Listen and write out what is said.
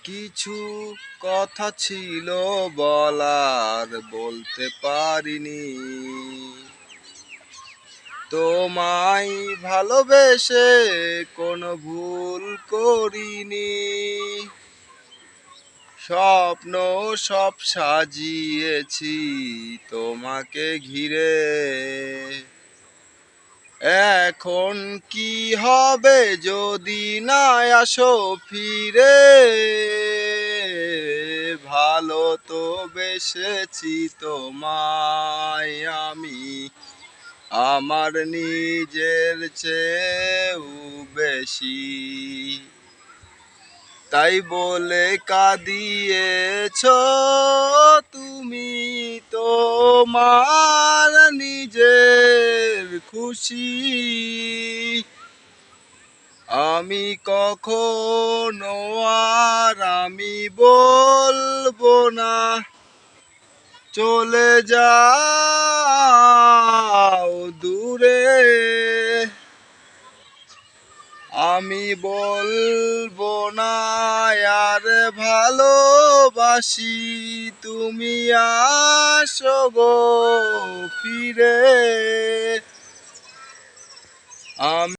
কিছু কথা ছিল বলার, বলতে পারিনি। তোমায় ভালোবেসে কোনো ভুল করিনি। স্বপ্ন সব সাজিয়েছি তোমাকে ঘিরে। এখন কি হবে যদি না আসো ফিরে? ভালো তো বেসেছি তোমায় আমি, আমার নিজের চেয়েও বেশি। তাই বলে কাঁদিয়েছ তুমি তোমার নিজের খুশি। আমি কখনো আর আমি বলবো না, চলে যাও দূরে। আমি বলবো না আর ভালোবাসি, তুমি আসো গো ফিরে। আমি